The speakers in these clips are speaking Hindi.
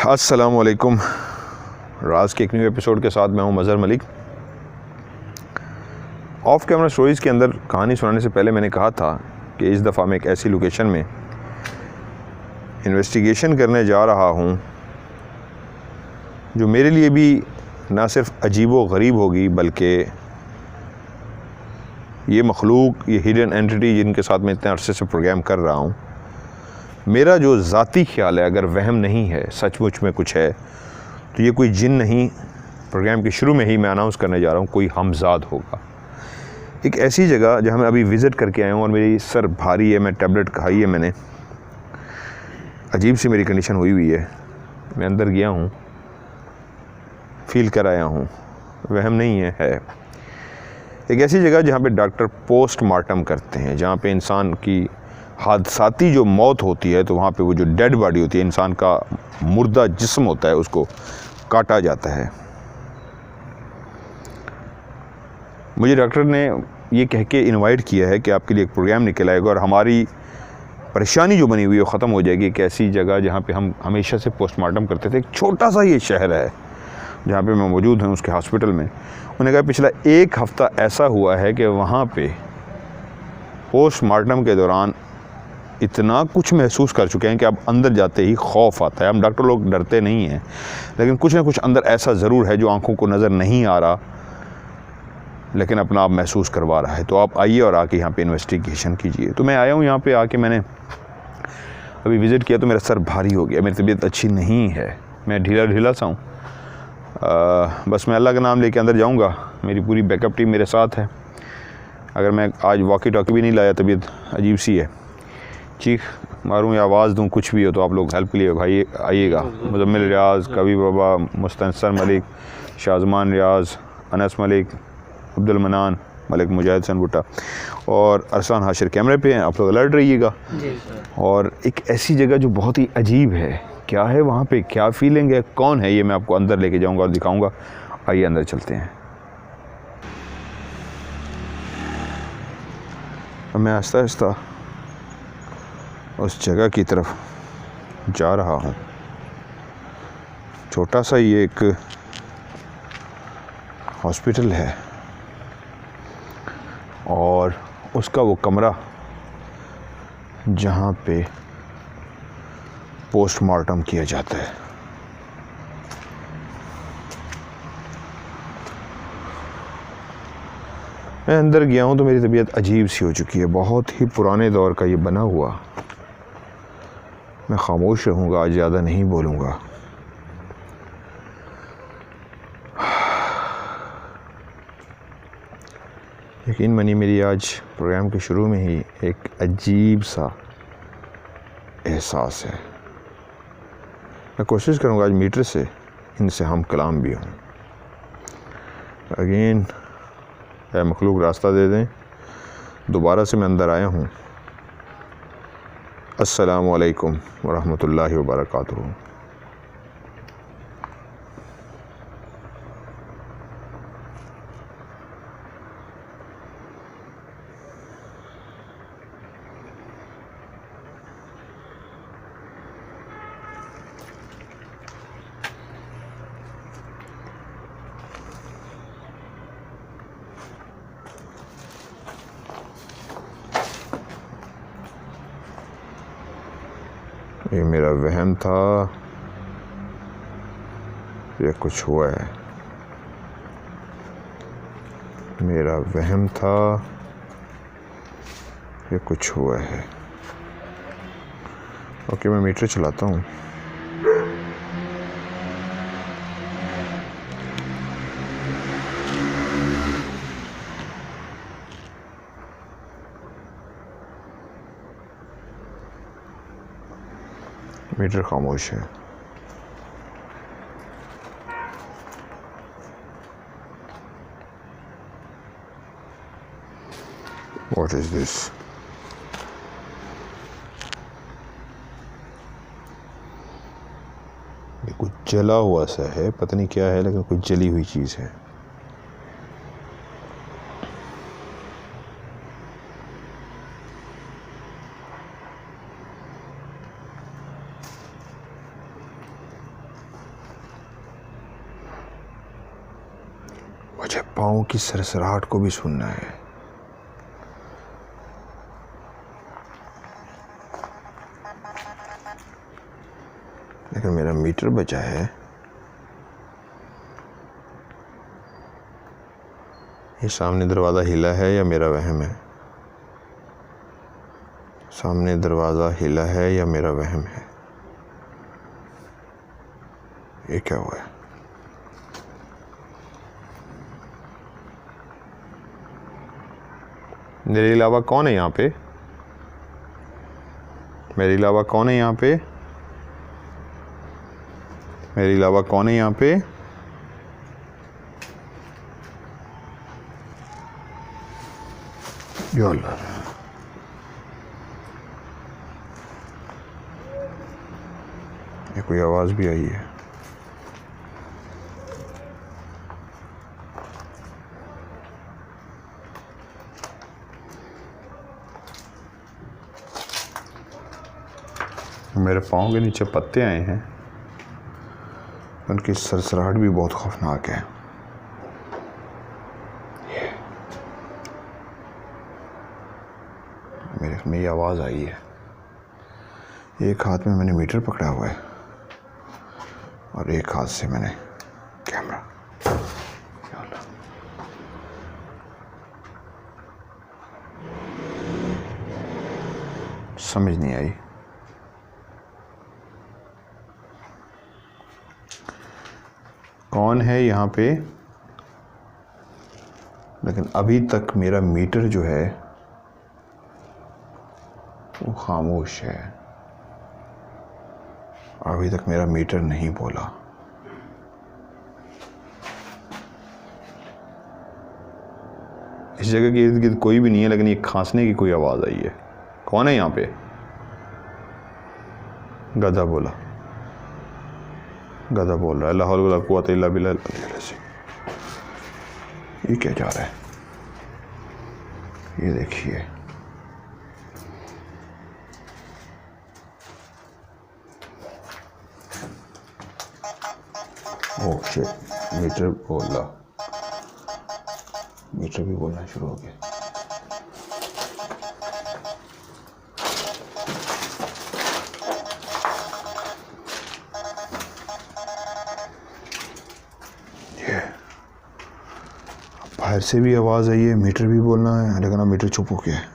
अस्सलामुअलैकुम। राज के एक न्यू एपिसोड के साथ मैं हूं Mazhar Malik. Of camera stories के अंदर कहानी सुनाने से पहले मैंने कहा था कि इस दफ़ा मैं एक ऐसी लोकेशन में इन्वेस्टिगेशन करने जा रहा हूं जो मेरे लिए भी ना सिर्फ अजीब व गरीब होगी, बल्कि ये मखलूक, ये हिडन एंटिटी जिनके साथ मैं इतने अरसे से प्रोग्राम कर रहा हूँ, मेरा जो ज़ाती ख्याल है, अगर वहम नहीं है, सचमुच में कुछ है, तो ये कोई जिन नहीं। प्रोग्राम के शुरू में ही मैं अनाउंस करने जा रहा हूँ, कोई हमजाद होगा। एक ऐसी जगह जहाँ मैं अभी विज़िट करके आया हूँ और मेरी सर भारी है, मैं टैबलेट खाई है मैंने, अजीब सी मेरी कंडीशन हुई है। मैं अंदर गया हूँ, फील कर आया हूँ, वहम नहीं है। एक ऐसी जगह जहाँ पे डॉक्टर पोस्टमार्टम करते हैं, जहाँ पे इंसान की हादसाती जो मौत होती है, तो वहाँ पे वो जो डेड बॉडी होती है, इंसान का मुर्दा जिस्म होता है, उसको काटा जाता है। मुझे डॉक्टर ने ये कह के इनवाइट किया है कि आपके लिए एक प्रोग्राम निकल आएगा और हमारी परेशानी जो बनी हुई है वो ख़त्म हो जाएगी। एक ऐसी जगह जहाँ पे हम हमेशा से पोस्टमार्टम करते थे, एक छोटा सा ये शहर है जहाँ पे मैं मौजूद हूँ, उसके हॉस्पिटल में। उन्होंने कहा पिछला एक हफ़्ता ऐसा हुआ है कि वहाँ पे पोस्टमार्टम के दौरान इतना कुछ महसूस कर चुके हैं कि अब अंदर जाते ही खौफ आता है। हम डॉक्टर लोग डरते नहीं हैं, लेकिन कुछ ना कुछ अंदर ऐसा ज़रूर है जो आंखों को नज़र नहीं आ रहा, लेकिन अपना आप महसूस करवा रहा है। तो आप आइए और आके यहाँ पे इन्वेस्टिगेशन कीजिए। तो मैं आया हूँ यहाँ पे, आके मैंने अभी विज़िट किया तो मेरा सर भारी हो गया, मेरी तबीयत अच्छी नहीं है, मैं ढीला ढीला सा हूँ। बस मैं अल्लाह का नाम लेके अंदर जाऊँगा। मेरी पूरी बैकअप टीम मेरे साथ है। अगर मैं आज वॉकी टॉकी भी नहीं लाया, तबीयत अजीब सी है, चीख मारूं या आवाज़ दूं, कुछ भी हो, तो आप लोग हेल्प के लिए भाई आइएगा। मुजम्मिल रियाज़, कवी बाबा, मुस्तनसर मलिक, शाज़मान रियाज़, अनस मलिक, अब्दुल मनान मलिक, मुजाहिद हसन भुट्टा और अरसान हाशिर कैमरे पे हैं। आप लोग अलर्ट रहिएगा। और एक ऐसी जगह जो बहुत ही अजीब है, क्या है वहाँ पे, क्या फीलिंग है, कौन है, ये मैं आपको अंदर लेके जाऊँगा और दिखाऊँगा। आइए अंदर चलते हैं। अब मैं आहिस्ता आहिस्ता उस जगह की तरफ जा रहा हूँ। छोटा सा ये एक हॉस्पिटल है और उसका वो कमरा जहाँ पे पोस्टमार्टम किया जाता है। मैं अंदर गया हूँ तो मेरी तबीयत अजीब सी हो चुकी है, बहुत ही पुराने दौर का ये बना हुआ। मैं खामोश रहूँगा, आज ज़्यादा नहीं बोलूँगा। यकीन मानिए, मेरी आज प्रोग्राम के शुरू में ही एक अजीब सा एहसास है। मैं कोशिश करूँगा आज मीटर से इनसे हम कलाम भी हों। अगेन ऐ मखलूक रास्ता दे दें, दोबारा से मैं अंदर आया हूँ। अस्सलामु अलैकुम वरहमतुल्लाहि वबरकातुहू। ये मेरा वहम था या कुछ हुआ है? मेरा वहम था या कुछ हुआ है? ओके, मैं मीटर चलाता हूँ। मीटर खामोश है। What is this? ये कुछ जला हुआ सा है, पता नहीं क्या है, लेकिन कुछ जली हुई चीज़ है। मुझे पाँव की सरसराहट को भी सुनना है। लेकिन मेरा मीटर बचा है। ये सामने दरवाज़ा हिला है या मेरा वहम है? सामने दरवाज़ा हिला है या मेरा वहम है? ये क्या हुआ है? मेरे अलावा कौन है यहाँ पे? मेरे अलावा कौन है यहाँ पे? मेरे अलावा कौन है यहाँ पे? या अल्लाह, ये कोई आवाज़ भी आई है। मेरे पाँव के नीचे पत्ते आए हैं, उनकी सरसराहट भी बहुत खौफनाक है। मेरे में ये आवाज़ आई है। एक हाथ में मैंने मीटर पकड़ा हुआ है और एक हाथ से मैंने कैमरा। समझ नहीं आई। कौन है यहाँ पे? लेकिन अभी तक मेरा मीटर जो है वो खामोश है। अभी तक मेरा मीटर नहीं बोला। इस जगह के इर्द गिर्द कोई भी नहीं है, लेकिन ये खांसने की कोई आवाज़ आई है। कौन है यहाँ पे? गधा बोला। गधा बोल रहा है ला हौल वला कुव्वता इल्ला बिल्लाह। ये क्या जा रहा है? ये देखिए, ओह शिट, मीटर बोल रहा। मीटर भी बोलना शुरू हो गया। बाहर से भी आवाज़ आई है, मीटर भी बोलना है, लेकिन अब मीटर चुप हो गया है।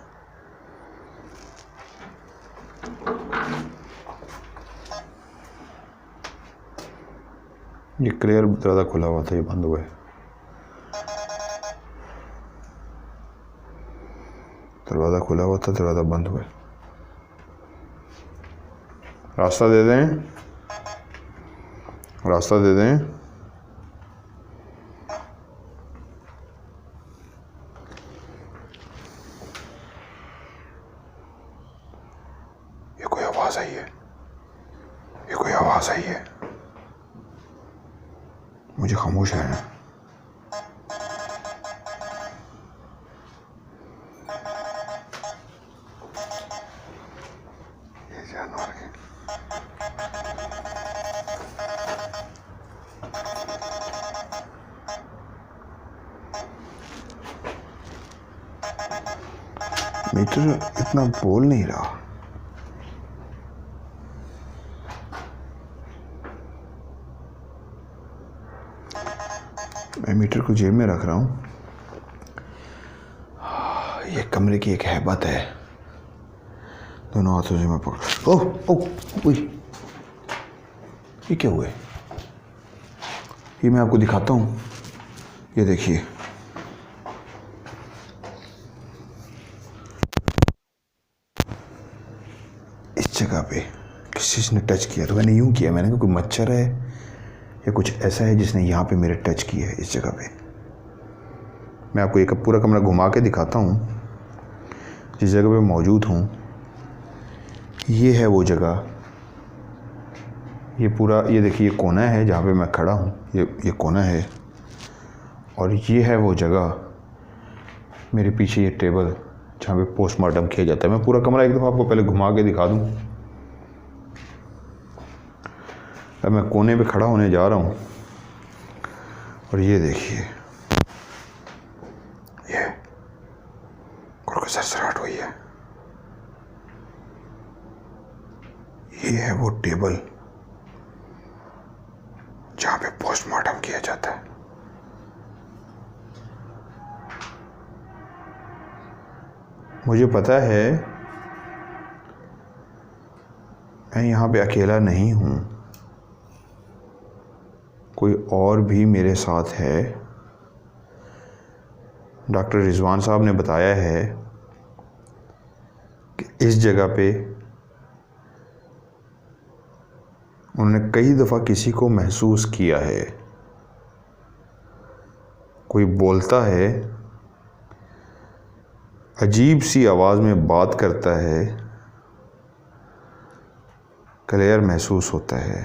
ये क्लियर दरवाज़ा खुला हुआ था, ये बंद हुआ है। दरवाज़ा खुला हुआ था, दरवाज़ा बंद हुआ है। रास्ता दे दें, रास्ता दे दें। ये कोई आवाज़ आई है, ये कोई आवाज़ आई है। मुझे खामोश है ना। ये जानवर है। मीटर इतना बोल नहीं रहा। मैं मीटर को जेब में रख रहा हूँ। ये कमरे की एक हैबत है। दोनों हाथों से मैं पकड़। ओह ओह ओह, ये क्या हुआ है? ये मैं आपको दिखाता हूँ। ये देखिए, इस जगह पे किसी ने टच किया। तो मैंने यूँ किया, मैंने कहा कोई मच्छर है या कुछ ऐसा है जिसने यहाँ पे मेरे टच किया है। इस जगह पे मैं आपको एक पूरा कमरा घुमा के दिखाता हूँ जिस जगह पे मौजूद हूँ। ये है वो जगह। ये पूरा, ये देखिए, ये कोना है जहाँ पे मैं खड़ा हूँ। ये कोना है और ये है वो जगह। मेरे पीछे ये टेबल जहाँ पे पोस्टमार्टम किया जाता है। मैं पूरा कमरा एक दफ़ा आपको पहले घुमा के दिखा दूँ। अब मैं कोने पे खड़ा होने जा रहा हूँ और ये देखिए, ये है वो टेबल जहां पे पोस्टमार्टम किया जाता है। मुझे पता है मैं यहाँ पे अकेला नहीं हूँ, कोई और भी मेरे साथ है। डॉक्टर रिजवान साहब ने बताया है कि इस जगह पे उन्होंने कई दफ़ा किसी को महसूस किया है। कोई बोलता है, अजीब सी आवाज़ में बात करता है, क्लियर महसूस होता है।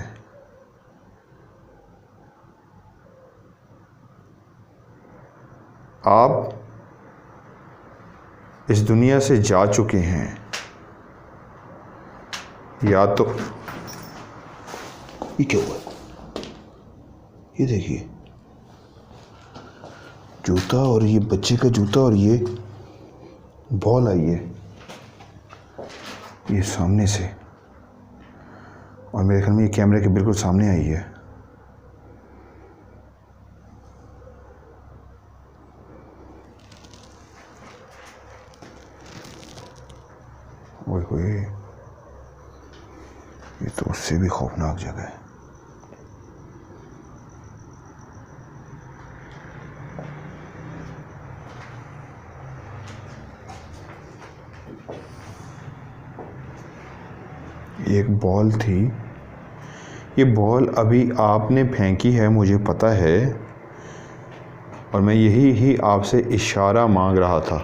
आप इस दुनिया से जा चुके हैं, या तो ये क्या हुआ? ये देखिए जूता, और ये बच्चे का जूता, और ये बॉल आई है ये सामने से, और मेरे ख्याल में ये कैमरे के बिल्कुल सामने आई है। ओए होए, ये तो उससे भी खौफनाक जगह है। एक बॉल थी, ये बॉल अभी आपने फेंकी है, मुझे पता है, और मैं यही ही आपसे इशारा मांग रहा था।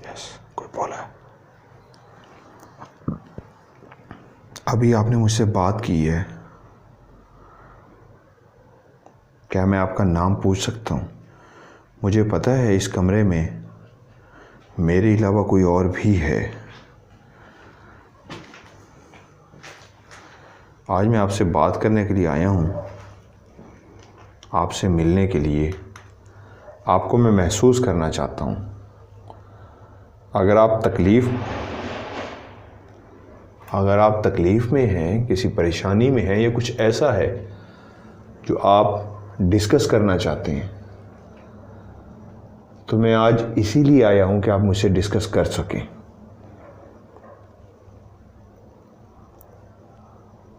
यस, कोई बॉल है। अभी आपने मुझसे बात की है, क्या मैं आपका नाम पूछ सकता हूँ? मुझे पता है इस कमरे में मेरे अलावा कोई और भी है। आज मैं आपसे बात करने के लिए आया हूँ, आपसे मिलने के लिए। आपको मैं महसूस करना चाहता हूँ। अगर आप तकलीफ़ में हैं, किसी परेशानी में हैं, या कुछ ऐसा है जो आप डिस्कस करना चाहते हैं, तो मैं आज इसीलिए आया हूं कि आप मुझसे डिस्कस कर सकें।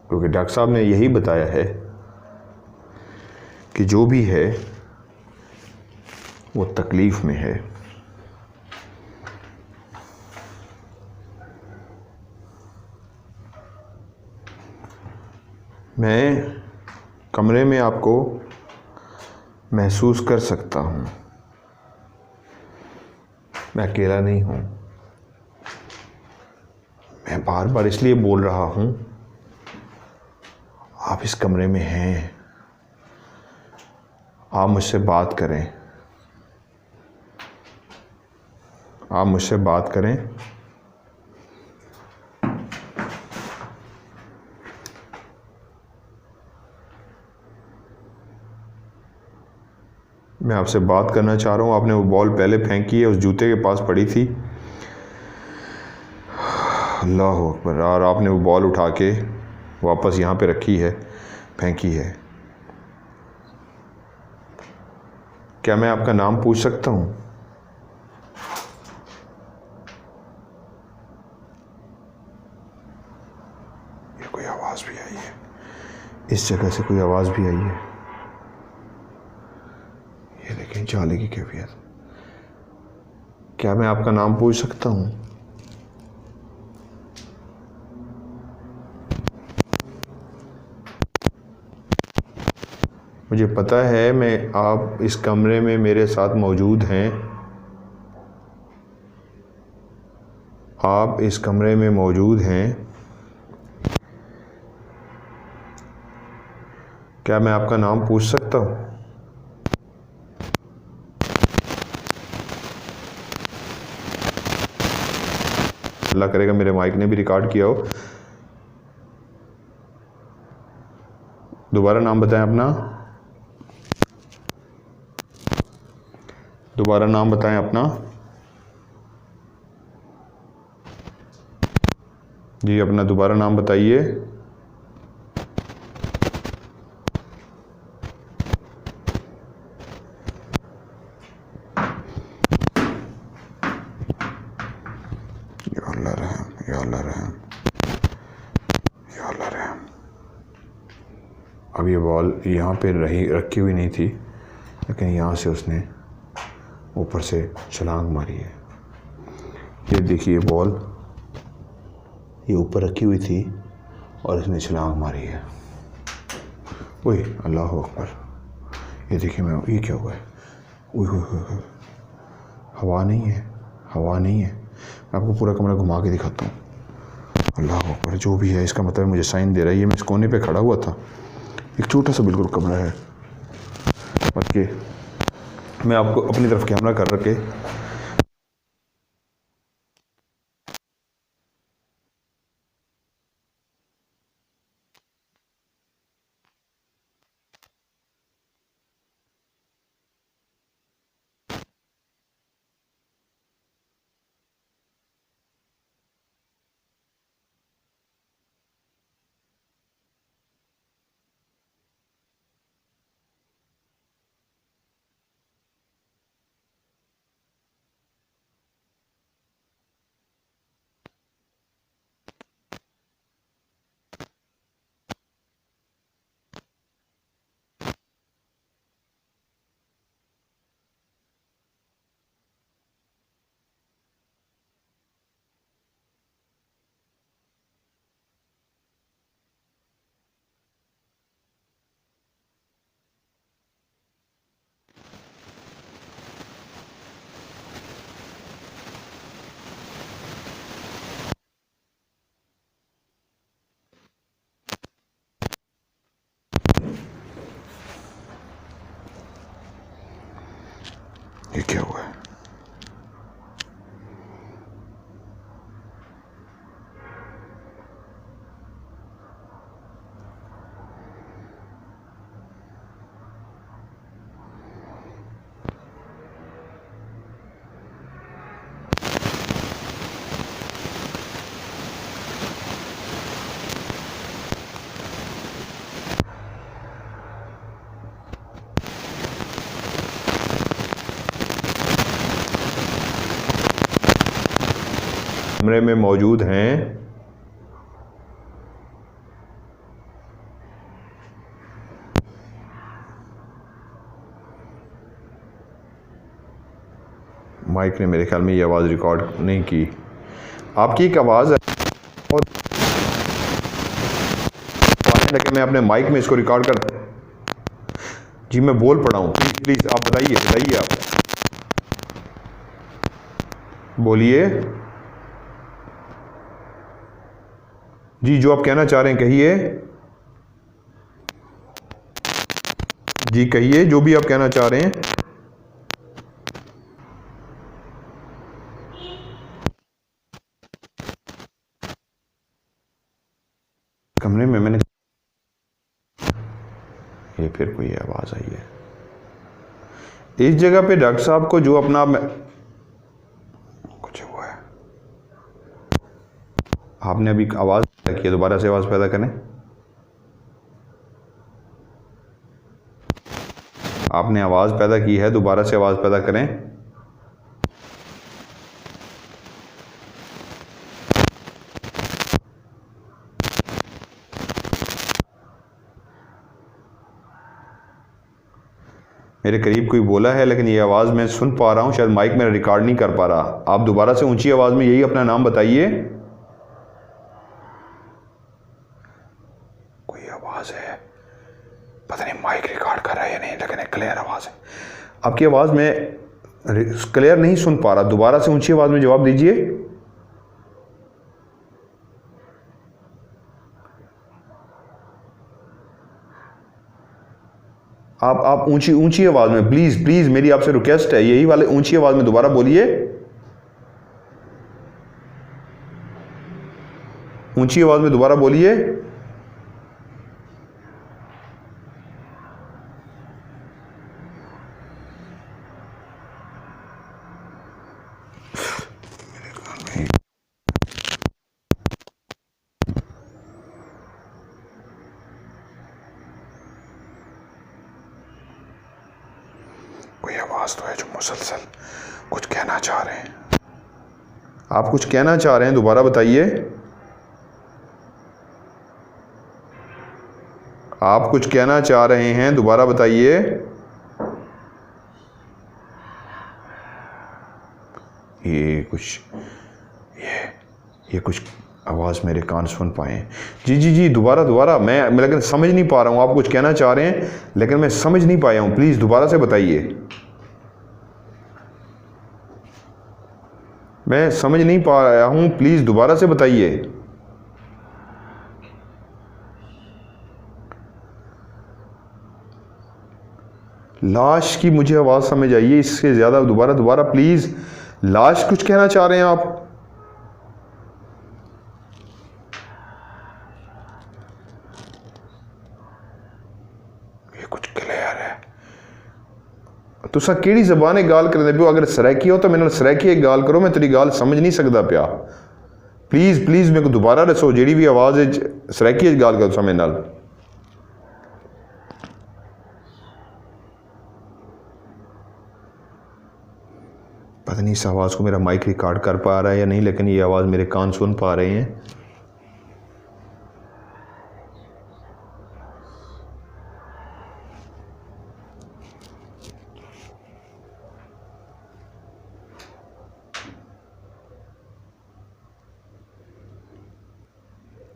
क्योंकि डॉक्टर साहब ने यही बताया है कि जो भी है वो तकलीफ़ में है। मैं कमरे में आपको महसूस कर सकता हूँ। मैं अकेला नहीं हूँ। मैं बार बार इसलिए बोल रहा हूँ, आप इस कमरे में हैं, आप मुझसे बात करें, आप मुझसे बात करें। मैं आपसे बात करना चाह रहा हूँ। आपने वो बॉल पहले फेंकी है, उस जूते के पास पड़ी थी। अल्लाह अकबर। और आपने वो बॉल उठा के वापस यहाँ पे रखी है, फेंकी है। क्या मैं आपका नाम पूछ सकता हूँ? ये कोई आवाज़ भी आई है, इस जगह से कोई आवाज़ भी आई है। ये देखें जाले की कैफियत। क्या मैं आपका नाम पूछ सकता हूँ? मुझे पता है आप इस कमरे में मेरे साथ मौजूद हैं। आप इस कमरे में मौजूद हैं। क्या मैं आपका नाम पूछ सकता हूँ? अल्लाह करेगा मेरे माइक ने भी रिकॉर्ड किया हो। दोबारा नाम बताएं अपना। दोबारा नाम बताएं अपना। जी अपना दोबारा नाम बताइए। या अल्लाह रहम, या अल्लाह रहम, या अल्लाह रहम। अब ये बॉल यहाँ पे रखी हुई नहीं थी, लेकिन यहाँ से उसने ऊपर से छलांग मारी है। ये देखिए बॉल ये ऊपर रखी हुई थी और इसने छलांग मारी है। ओए अल्लाह अकबर। ये देखिए मैं, ये क्या हुआ है? ओए हवा नहीं है, हवा नहीं है। मैं आपको पूरा कमरा घुमा के दिखाता हूँ। अल्लाह अकबर। जो भी है इसका मतलब मुझे साइन दे रहा है। ये मैं इस कोने पे खड़ा हुआ था, एक छोटा सा बिल्कुल कमरा है, बल्कि मैं आपको अपनी तरफ कैमरा कर रखे ये क्या हुआ है? कमरे में मौजूद हैं माइक ने मेरे ख्याल में ये आवाज़ रिकॉर्ड नहीं की। आपकी एक आवाज़ है और लेकिन मैं अपने माइक में इसको रिकॉर्ड कर। जी मैं बोल पड़ा हूँ, प्लीज़ प्लीज़ आप बताइए आप बोलिए। जी जो आप कहना चाह रहे हैं कहिए। जी कहिए जो भी आप कहना चाह रहे हैं। कमरे में मैंने ये फिर कोई आवाज़ आई है इस जगह पे डॉक्टर साहब को जो अपना कुछ हुआ है। आपने अभी आवाज़ पैदा की है, दोबारा से आवाज़ पैदा करें। आपने आवाज़ पैदा की है, दोबारा से आवाज़ पैदा करें। मेरे करीब कोई बोला है, लेकिन ये आवाज़ मैं सुन पा रहा हूँ, शायद माइक में रिकॉर्ड नहीं कर पा रहा। आप दोबारा से ऊंची आवाज़ में यही अपना नाम बताइए। कोई आवाज़ है, पता नहीं माइक रिकॉर्ड कर रहा है या नहीं, लेकिन क्लियर आवाज़ है। आपकी आवाज़ में क्लियर नहीं सुन पा रहा, दोबारा से ऊंची आवाज़ में जवाब दीजिए। आप ऊंची आवाज़ में प्लीज़ प्लीज़ मेरी आपसे रिक्वेस्ट है, यही वाले ऊंची आवाज़ में दोबारा बोलिए। ऊंची आवाज़ में दोबारा बोलिए। आवाज़ तो है जो मुसलसल कुछ कहना चाह रहे हैं। आप कुछ कहना चाह रहे हैं, दोबारा बताइए। आप कुछ कहना चाह रहे हैं, दोबारा बताइए। ये कुछ आवाज़ मेरे कान सुन पाए। जी जी जी, दोबारा मैं लेकिन समझ नहीं पा रहा हूँ। आप कुछ कहना चाह रहे हैं लेकिन मैं समझ नहीं पाया हूँ, प्लीज़ दोबारा से बताइए। मैं समझ नहीं पा रहा हूँ, प्लीज़ दोबारा से बताइए। लाश की मुझे आवाज़ समझ आई है, इससे ज़्यादा दोबारा प्लीज़। लाश कुछ कहना चाह रहे हैं आप? ये कुछ क्लियर है। तुसा केड़ी ज़बान गाल करदे पियो? अगर सराइकी हो तो मेरे नाल सराइकी गाल करो, मैं तेरी गाल समझ नहीं सकता पिया। प्लीज़ मेरे को दोबारा दसो, जेड़ी भी आवाज़ सराइकी गाल करो तुसा मेरे नाल। पता नहीं इस आवाज़ को मेरा माइक रिकॉर्ड कर पा रहा है या नहीं, लेकिन ये आवाज़ मेरे कान सुन पा रहे हैं।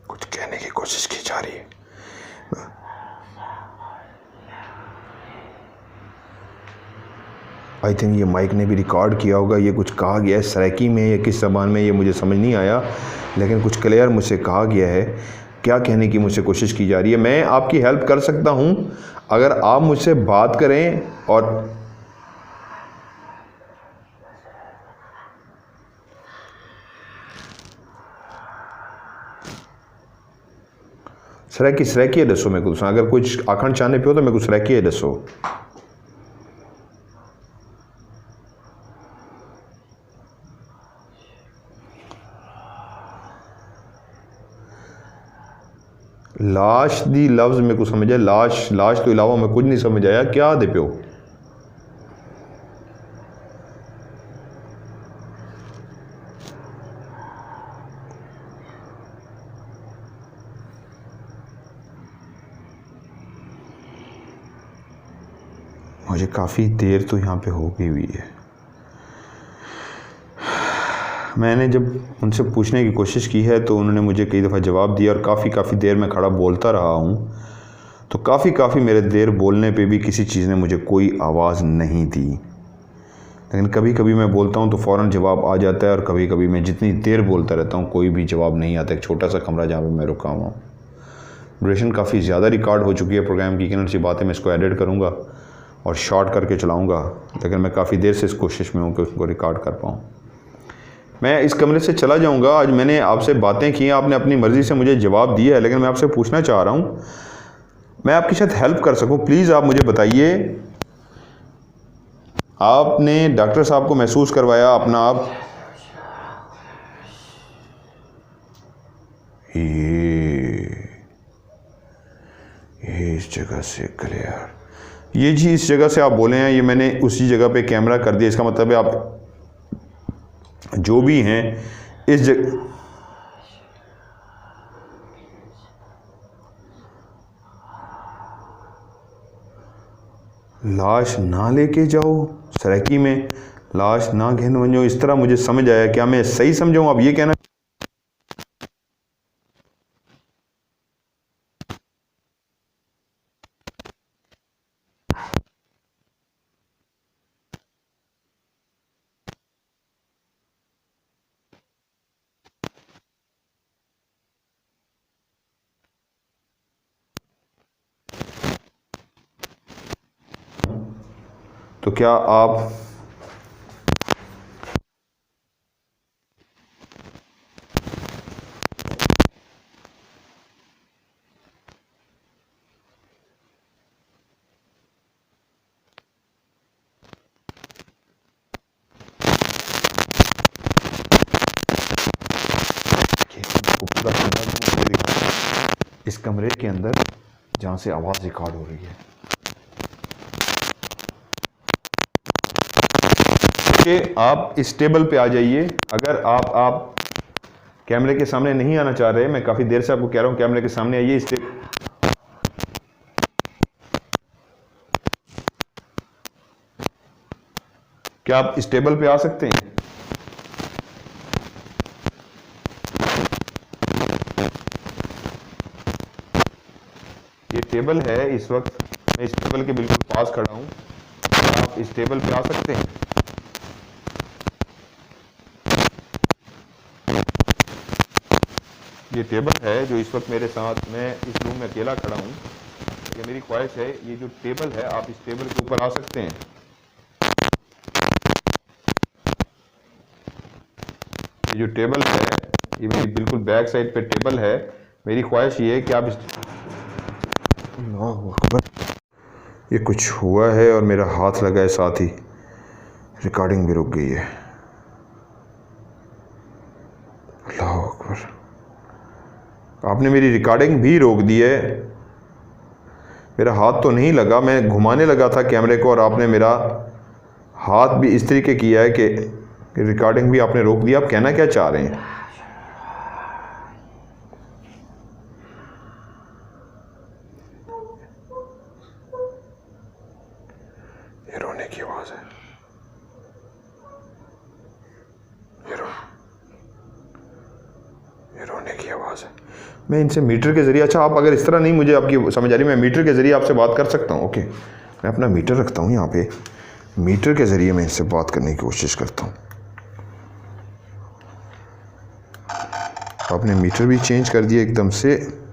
कुछ कहने की कोशिश की जा रही है। आई थिंक ये माइक ने भी रिकॉर्ड किया होगा। ये कुछ कहा गया है सराइकी में या किस ज़बान में, ये मुझे समझ नहीं आया, लेकिन कुछ क्लियर मुझसे कहा गया है। क्या कहने की मुझसे कोशिश की जा रही है? मैं आपकी हेल्प कर सकता हूँ अगर आप मुझसे बात करें। और सराइकी दसो मेरे को। अगर कुछ आखण चाहने पे हो तो मेरे को सराइकी दसो। लाश दी लफ्ज़ मेरे को समझ आया। लाश तो इलावा मैं कुछ नहीं समझ आया। क्या दे प्यो? मुझे काफ़ी देर तो यहाँ पे हो गई हुई है। मैंने जब उनसे पूछने की कोशिश की है तो उन्होंने मुझे कई दफ़ा जवाब दिया और काफ़ी देर मैं खड़ा बोलता रहा हूँ। तो काफ़ी मेरे देर बोलने पे भी किसी चीज़ ने मुझे कोई आवाज़ नहीं दी। लेकिन कभी कभी मैं बोलता हूँ तो फ़ौरन जवाब आ जाता है, और कभी कभी मैं जितनी देर बोलता रहता हूँ कोई भी जवाब नहीं आता। एक छोटा सा कमरा जहाँ पर मैं रुका हुआ हूँ। ड्यूरेशन काफ़ी ज़्यादा रिकॉर्ड हो चुकी है प्रोग्राम की, किन सी बातें मैं इसको एडिट करूँगा और शॉर्ट करके चलाऊँगा, लेकिन मैं काफ़ी देर से इस कोशिश में हूँ कि उसको रिकॉर्ड कर पाऊँ। मैं इस कमरे से चला जाऊंगा। आज मैंने आपसे बातें की, आपने अपनी मर्ज़ी से मुझे जवाब दिया है, लेकिन मैं आपसे पूछना चाह रहा हूं, मैं आपकी शायद हेल्प कर सकूं। प्लीज़ आप मुझे बताइए, आपने डॉक्टर साहब को महसूस करवाया अपना आप? ये इस जगह से क्लियर, ये जी इस जगह से आप बोले हैं, ये मैंने उसी जगह पे कैमरा कर दिया। इसका मतलब है आप जो भी हैं इस जगह लाश ना लेके जाओ, सराइकी में लाश ना घेन वञो, इस तरह मुझे समझ आया। क्या मैं सही समझाऊं? आप ये कहना तो क्या आप इस कमरे के अंदर जहाँ से आवाज़ रिकॉर्ड हो रही है, ओके, आप इस टेबल पे आ जाइए। अगर आप कैमरे के सामने नहीं आना चाह रहे, मैं काफ़ी देर से आपको कह रहा हूँ कैमरे के सामने आइए। क्या आप इस टेबल पे आ सकते हैं? ये टेबल है, इस वक्त मैं इस टेबल के बिल्कुल पास खड़ा हूँ। आप इस टेबल पे आ सकते हैं? ये टेबल है जो इस वक्त मेरे साथ, मैं इस रूम में अकेला खड़ा हूँ, लेकिन मेरी ख्वाहिश है ये जो टेबल है आप इस टेबल के ऊपर आ सकते हैं। ये जो टेबल है ये मेरी बिल्कुल बैक साइड पे टेबल है। मेरी ख्वाहिश ये है कि आप इस, अल्लाह अकबर, ये कुछ हुआ है और मेरा हाथ लगा है, साथ ही रिकॉर्डिंग भी रुक गई है। अल्लाह अकबर, आपने मेरी रिकॉर्डिंग भी रोक दी है। मेरा हाथ तो नहीं लगा, मैं घुमाने लगा था कैमरे को और आपने मेरा हाथ भी इस तरीके किया है कि रिकॉर्डिंग भी आपने रोक दिया। आप कहना क्या चाह रहे हैं? ये रोने की आवाज है, ये रोने की आवाज है। मैं इनसे मीटर के जरिए, अच्छा आप अगर इस तरह नहीं मुझे आपकी समझ आ रही, मैं मीटर के जरिए आपसे बात कर सकता हूँ। ओके, मैं अपना मीटर रखता हूँ यहाँ पे, मीटर के जरिए मैं इनसे बात करने की कोशिश करता हूँ। आपने मीटर भी चेंज कर दिया एकदम से।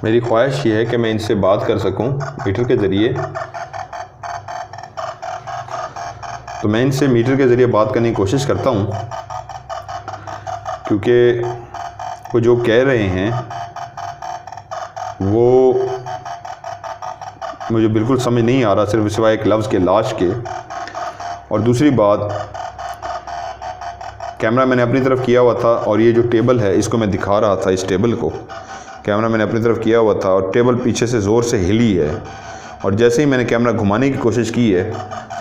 मेरी ख्वाहिश ये है कि मैं इनसे बात कर सकूं मीटर के ज़रिए, तो मैं इनसे मीटर के ज़रिए बात करने की कोशिश करता हूं, क्योंकि वो जो कह रहे हैं वो मुझे बिल्कुल समझ नहीं आ रहा, सिर्फ सिवाय एक लफ्ज़ के, लाश के। और दूसरी बात, कैमरा मैंने अपनी तरफ किया हुआ था और ये जो टेबल है इसको मैं दिखा रहा था, इस टेबल को कैमरा मैंने अपनी तरफ किया हुआ था और टेबल पीछे से ज़ोर से हिली है, और जैसे ही मैंने कैमरा घुमाने की कोशिश की है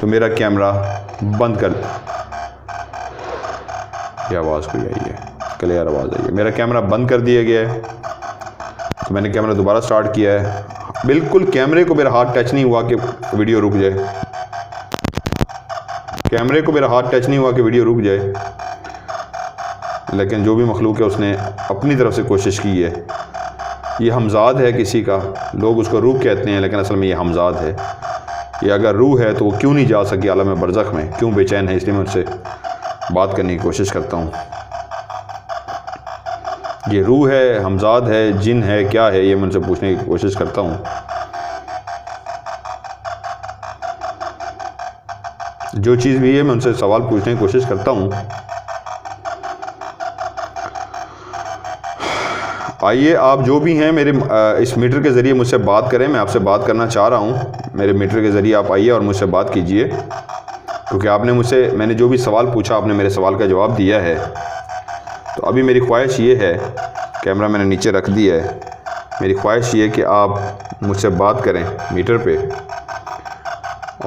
तो मेरा कैमरा बंद कर, ये आवाज़ कोई आई है, क्लियर आवाज़ आई है, मेरा कैमरा बंद कर दिया गया है। तो मैंने कैमरा दोबारा स्टार्ट किया है, बिल्कुल कैमरे को मेरा हाथ टच नहीं हुआ कि वीडियो रुक जाए, कैमरे को मेरा हाथ टच नहीं हुआ कि वीडियो रुक जाए, लेकिन जो भी मखलूक है उसने अपनी तरफ से कोशिश की है। ये हमजाद है किसी का, लोग उसको रूह कहते हैं, लेकिन असल में ये हमजाद है। ये अगर रूह है तो वो क्यों नहीं जा सकी आलम बरज़ख में, क्यों बेचैन है? इसलिए मैं उससे बात करने की कोशिश करता हूँ। ये रूह है, हमजाद है, जिन है, क्या है, ये मैं उनसे पूछने की कोशिश करता हूँ। जो चीज़ भी है मैं उनसे सवाल पूछने की कोशिश करता हूँ। आइए आप जो भी हैं मेरे इस मीटर के ज़रिए मुझसे बात करें, मैं आपसे बात करना चाह रहा हूँ। मेरे मीटर के ज़रिए आप आइए और मुझसे बात कीजिए, क्योंकि आपने मुझसे, मैंने जो भी सवाल पूछा आपने मेरे सवाल का जवाब दिया है। तो अभी मेरी ख्वाहिश ये है, कैमरा मैंने नीचे रख दिया है, मेरी ख्वाहिश ये है कि आप मुझसे बात करें मीटर पे।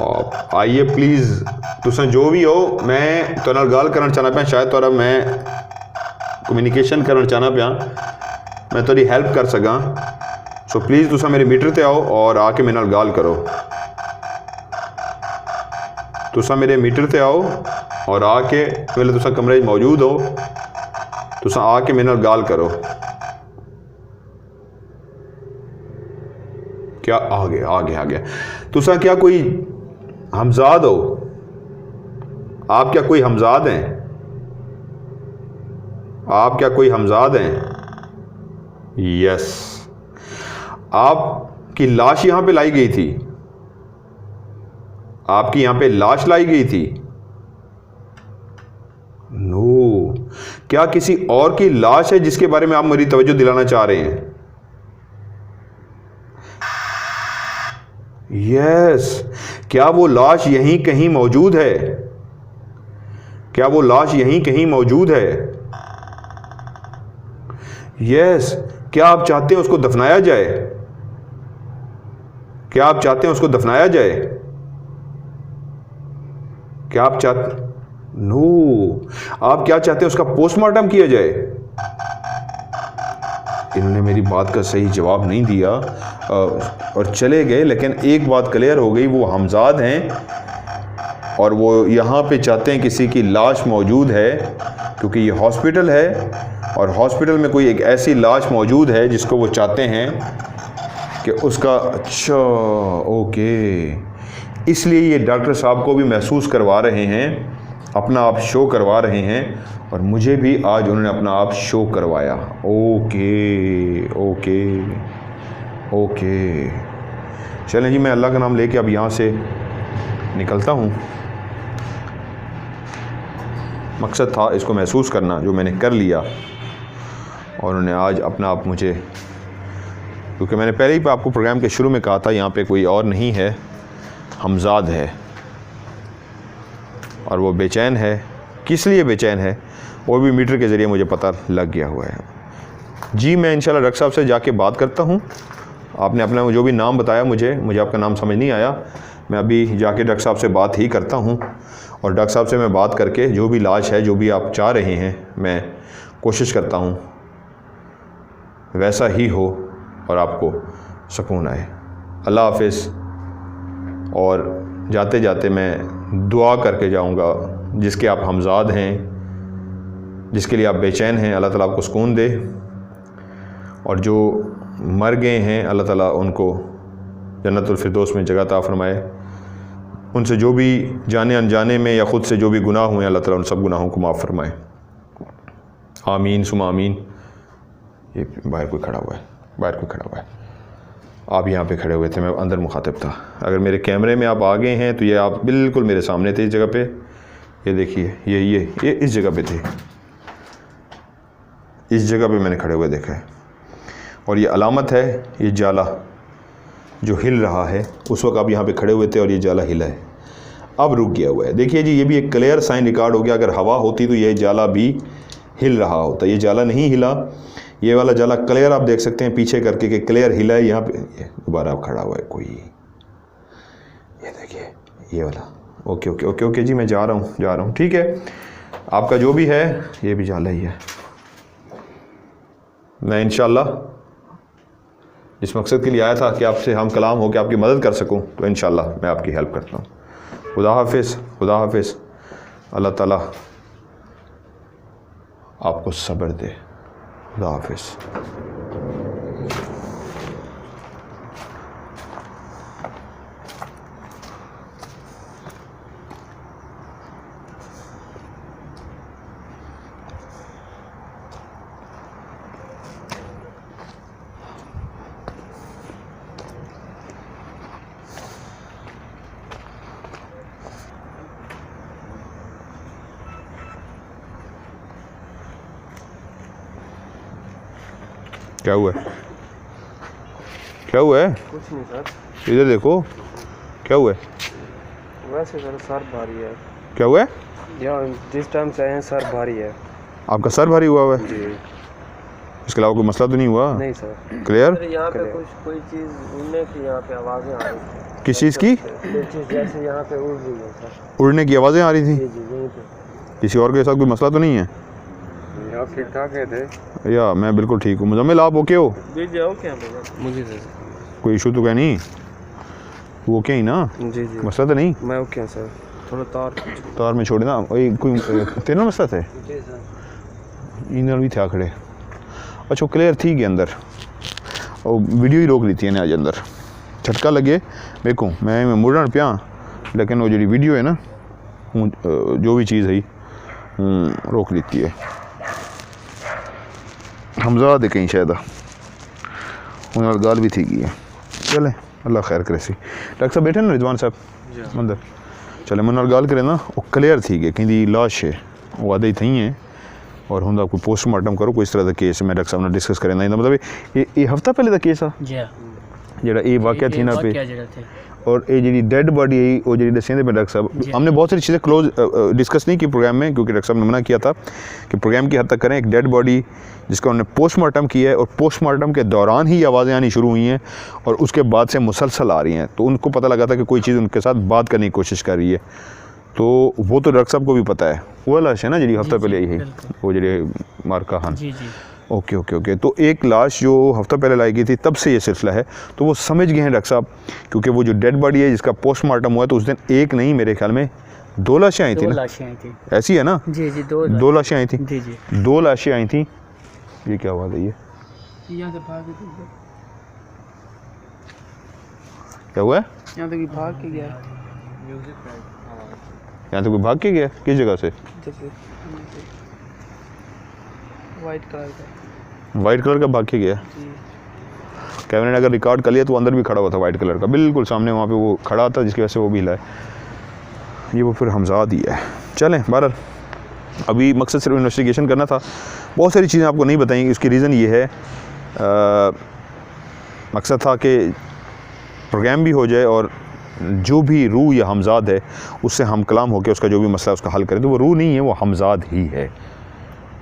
और आइए प्लीज़, तुसें जो भी हो, मैं तुहाडे नाल गल करना चाहना पाया, शायद तुहाडा मैं कम्युनिकेशन करना चाहना पाया, मैं थोड़ी हेल्प कर सका। सो प्लीज़ तुसा मेरे मीटर ते आओ और आके मेरे नाल गाल करो। तुसा मेरे मीटर ते आओ और आके, पहले तुसा कमरे में मौजूद हो, तुसा आके मेरे नाल गाल करो। क्या आ गया। तुसा क्या कोई हमजाद हो? आप क्या कोई हमजाद हैं? आप क्या कोई हमजाद हैं? यस। आपकी लाश यहां पे लाई गई थी? आपकी यहां पे लाश लाई गई थी? नो। क्या किसी और की लाश है जिसके बारे में आप मेरी तवज्जो दिलाना चाह रहे हैं? यस। क्या वो लाश यहीं कहीं मौजूद है? क्या वो लाश यहीं कहीं मौजूद है? यस। क्या आप चाहते हैं उसको दफनाया जाए? क्या आप चाहते हैं उसको दफनाया जाए? क्या आप चाहते? नो। आप क्या चाहते हैं उसका पोस्टमार्टम किया जाए? इन्होंने मेरी बात का सही जवाब नहीं दिया और चले गए। लेकिन एक बात क्लियर हो गई, वो हमजाद हैं और वो यहाँ पे चाहते हैं किसी की लाश मौजूद है, क्योंकि ये हॉस्पिटल है और हॉस्पिटल में कोई एक ऐसी लाश मौजूद है जिसको वो चाहते हैं कि उसका। अच्छा, ओके। इसलिए ये डॉक्टर साहब को भी महसूस करवा रहे हैं, अपना आप शो करवा रहे हैं और मुझे भी आज उन्होंने अपना आप शो करवाया। ओके ओके ओके, चलें जी, मैं अल्लाह का नाम लेके अब यहाँ से निकलता हूँ। मकसद था इसको महसूस करना, जो मैंने कर लिया। और उन्होंने आज अपना आप मुझे, क्योंकि मैंने पहले ही आपको प्रोग्राम के शुरू में कहा था यहाँ पे कोई और नहीं है, हमजाद है और वो बेचैन है। किस लिए बेचैन है वो भी मीटर के ज़रिए मुझे पता लग गया हुआ है। जी, मैं इंशाल्लाह डॉक्टर साहब से जाके बात करता हूँ। आपने अपना जो भी नाम बताया, मुझे आपका नाम समझ नहीं आया। मैं अभी जाके डॉक्टर साहब से बात ही करता हूँ और डॉक्टर साहब से मैं बात करके जो भी इलाज है, जो भी आप चाह रहे हैं, मैं कोशिश करता हूँ वैसा ही हो और आपको सुकून आए। अल्लाह हाफिज़। और जाते जाते मैं दुआ करके जाऊंगा, जिसके आप हमजाद हैं, जिसके लिए आप बेचैन हैं, अल्लाह ताला आपको सुकून दे। और जो मर गए हैं, अल्लाह ताला उनको जन्नतुल फिरदौस में जगह अता फरमाए। उनसे जो भी जाने अनजाने में या ख़ुद से जो भी गुनाह हुए, अल्लाह ताला उन सब गुनाहों को माफ़ फरमाए। आमीन सुमा आमीन। ये बाहर कोई खड़ा हुआ है, बाहर कोई खड़ा हुआ है। आप यहाँ पे खड़े हुए थे, मैं अंदर मुखातिब था। अगर मेरे कैमरे में आप आ गए हैं तो ये आप बिल्कुल मेरे सामने थे इस जगह पे। ये देखिए, ये इस जगह पे थे, इस जगह पे मैंने खड़े हुए देखा है। और ये अलामत है, ये जाला जो हिल रहा है, उस वक्त आप यहाँ पे खड़े हुए थे और ये जाला हिला है, अब रुक गया हुआ है। देखिए जी, ये भी एक क्लियर साइन रिकॉर्ड हो गया। अगर हवा होती तो ये जाला भी हिल रहा होता। ये जाला नहीं हिला, ये वाला जाला क्लियर आप देख सकते हैं पीछे करके कि क्लियर हिला है। यहाँ पे दोबारा आप खड़ा हुआ है कोई, ये देखिए ये वाला। ओके ओके ओके ओके जी, मैं जा रहा हूँ, ठीक है। आपका जो भी है, ये भी जाला ही है। मैं इंशाल्लाह जिस मकसद के लिए आया था कि आपसे हम कलाम हो के आपकी मदद कर सकूं, तो इंशाल्लाह मैं आपकी हेल्प करता हूँ। खुदा हाफिज़, खुदा हाफिज़। अल्लाह ताला आपको सब्र दे। खुदा हाफिज़। क्या हुआ है? क्या हुआ है? कुछ नहीं सर। इधर देखो, क्या हुआ है? वैसे सर भारी है। क्या हुआ है? यहाँ जिस टाइम से आए हैं सर भारी है। आपका सर भारी हुआ है? जी। इसके अलावा कोई मसला तो नहीं हुआ? नहीं सर। क्लियर? यहाँ पे कोई चीज़ उड़ने की यहाँ पे आवाज़ें आ रही थी। किस चीज़ की? कोई चीज़ जैसे यहाँ पे उड़ रही है सर। उड़ने की आवाज़ें आ रही थी? जी जी, यहीं पे। किसी और के साथ कोई मसला तो नहीं है? यहाँ ठीक ठाक है थे। या मैं बिल्कुल ठीक हूँ। मुजम्मिल आप ओके हो? जी जी ओके हैं मुझे सर। कोई इशू तो क्या नहीं? वो ओके ही ना? जी जी मसला तो नहीं? मैं ओके हैं सर। थोड़ा तार में छोड़े ना, कोई तेरा मसला थे? जी सर। इन्हें भी थे खड़े। अच्छा क्लियर थी के अंदर और वीडियो ही रोक ली थी आज अंदर। झटका लगे मेरे को, मैं मुड़न पिया, लेकिन वो जी वीडियो है ना, जो भी चीज़ है रोक लीती है। हमजा दे कहीं शायद उन्होंने गाल भी थी की है। चले अल्लाह खैर करे सी। डॉक्टर साहब बैठे ना रिजवान साहब अंदर, चले मैं गाल करे ना, वो क्लियर थी कि कहीं लाश है, वो आदे ही थी हैं और होंगे कोई पोस्टमार्टम करो, कोई इस तरह का केस मैं डॉक्टर साहब ने डिस्कस करें। मतलब ये हफ्ता पहले का केस है जेड़ा ये वाकया थी ना पे, और ये जी डेड बॉडी है वो जी दसें पे डॉक्टर साहब हमने बहुत सारी चीज़ें क्लोज डिस्कस नहीं की प्रोग्राम में, क्योंकि डॉक्टर साहब ने मना किया था कि प्रोग्राम की हद तक करें। एक डेड बॉडी जिसका उन्होंने पोस्टमार्टम किया है और पोस्टमार्टम के दौरान ही आवाज़ें आनी शुरू हुई हैं और उसके बाद से मुसलसल आ रही हैं, तो उनको पता लगा था कि कोई चीज़ उनके साथ बात करने की कोशिश कर रही है। तो वो तो डॉक्टर साहब को भी पता है। वो लाश है ना जी हफ्ता पहले आई है, वो जी मार्का खान। जी जी ओके ओके ओके। तो एक लाश जो हफ्ता पहले लाई गई थी तब से ये सिलसिला है, तो वो समझ गए हैं डॉक्टर साहब, क्योंकि वो जो डेड बॉडी है जिसका पोस्टमार्टम हुआ है तो उस दिन एक नहीं मेरे ख्याल में 2 लाशें आई थी दो ना, लाशें आई थी। ऐसी है ना? जी जी 2 लाशें आई थी। जी जी 2 लाशें आई थी। ये क्या हुआ था? ये यहाँ से भाग के क्या हुआ है? यहाँ तक भाग के गया, यहाँ तो कोई भाग के गया? किस जगह से? वाइट कलर का। वाइट कलर का भाग के गया? कैमरे ने अगर रिकॉर्ड कर लिया तो अंदर भी खड़ा हुआ था वाइट कलर का, बिल्कुल सामने वहाँ पे वो खड़ा था, जिसकी वजह से वो भी हिला है। ये वो फिर हमजाद ही है। चलें, बहरहाल अभी मकसद सिर्फ इन्वेस्टिगेशन करना था। बहुत सारी चीज़ें आपको नहीं बताएंगी, उसकी रीज़न ये है मकसद था कि प्रोग्राम भी हो जाए और जो भी रूह या हमजाद है उससे हम कलाम होकर उसका जो भी मसला है उसका हल करें। तो वो रूह नहीं है, वो हमजाद ही है।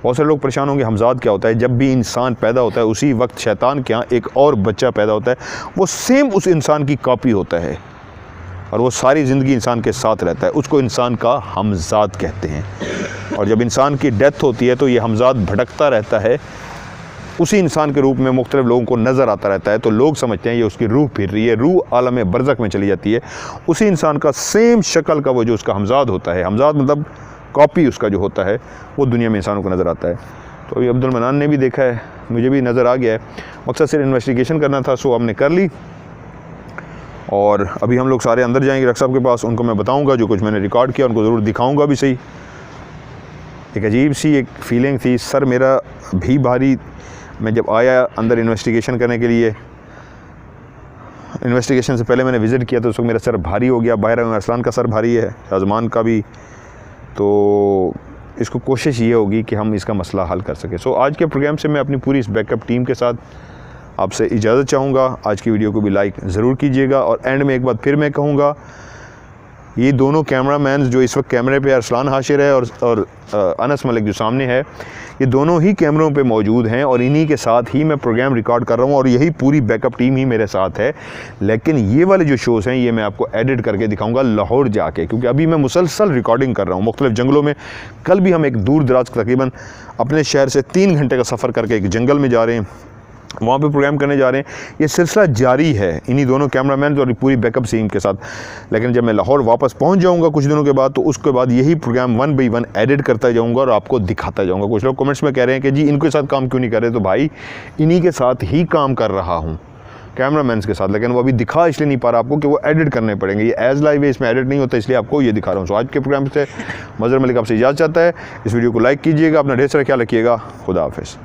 बहुत सारे लोग परेशान होंगे हमजाद क्या होता है। जब भी इंसान पैदा होता है उसी वक्त शैतान के यहाँ एक और बच्चा पैदा होता है, वो सेम उस इंसान की कॉपी होता है और वो सारी ज़िंदगी इंसान के साथ रहता है, उसको इंसान का हमजाद कहते हैं। और जब इंसान की डेथ होती है तो ये हमजाद भटकता रहता है, उसी इंसान के रूप में मुख्तलिफ लोगों को नज़र आता रहता है, तो लोग समझते हैं ये उसकी रूह फिर रही है, रूह आलम बरज़ख में चली जाती है। उसी इंसान का सेम शक्ल का वो जो उसका हमजाद होता है, हमजाद मतलब कॉपी उसका जो होता है, वो दुनिया में इंसानों को नज़र आता है। तो अभी अब्दुल मनान ने भी देखा है, मुझे भी नज़र आ गया है। मकसद सिर्फ इन्वेस्टिगेशन करना था, सो हमने कर ली। और अभी हम लोग सारे अंदर जाएंगे डॉक्टर साहब के पास, उनको मैं बताऊंगा जो कुछ मैंने रिकॉर्ड किया, उनको ज़रूर दिखाऊंगा भी सही। एक अजीब सी एक फ़ीलिंग थी, सर मेरा भी भारी। मैं जब आया अंदर इन्वेस्टिगेशन करने के लिए, इन्वेस्टिगेशन से पहले मैंने विज़िट किया तो उस वक्त मेरा सर भारी हो गया। बाहर अरसलान का सर भारी है, आज़मान का भी। तो इसको कोशिश ये होगी कि हम इसका मसला हल कर सकें। सो आज के प्रोग्राम से मैं अपनी पूरी इस बैकअप टीम के साथ आपसे इजाज़त चाहूँगा। आज की वीडियो को भी लाइक ज़रूर कीजिएगा और एंड में एक बात फिर मैं कहूँगा, ये दोनों कैमरामैन जो इस वक्त कैमरे पे अरसलान हाशिर है और अनस मलिक जो सामने है, ये दोनों ही कैमरों पे मौजूद हैं और इन्हीं के साथ ही मैं प्रोग्राम रिकॉर्ड कर रहा हूँ और यही पूरी बैकअप टीम ही मेरे साथ है। लेकिन ये वाले जो शोज़ हैं ये मैं आपको एडिट करके दिखाऊंगा लाहौर जाके, क्योंकि अभी मैं मुसलसल रिकॉर्डिंग कर रहा हूँ मुख्तलिफ जंगलों में। कल भी हम एक दूर दराज तकरीबन अपने शहर से 3 घंटे का सफ़र करके एक जंगल में जा रहे हैं, वहाँ पे प्रोग्राम करने जा रहे हैं। ये सिलसिला जारी है इन्हीं दोनों कैमरामैन और पूरी बैकअप टीम के साथ। लेकिन जब मैं लाहौर वापस पहुँच जाऊँगा कुछ दिनों के बाद, तो उसके बाद यही प्रोग्राम 1 बाई 1 एडिट करता जाऊँगा और आपको दिखाता जाऊँगा। कुछ लोग कमेंट्स में कह रहे हैं कि जी इनके साथ काम क्यों नहीं कर रहे, तो भाई इन्हीं के साथ ही काम कर रहा हूँ, कैमरामैन के साथ। लेकिन वो अभी दिखा इसलिए नहीं पा रहा आपको कि वो एडिट करने पड़ेंगे। ये एज लाइव है, इसमें एडिट नहीं होता, इसलिए आपको ये दिखा रहा हूँ। सो आज के प्रोग्राम से मज़हर मलिक आपसे इजाज़त चाहता है। इस वीडियो को लाइक कीजिएगा, अपना ढेर सारा ख्याल रखिएगा। खुदा हाफिज़।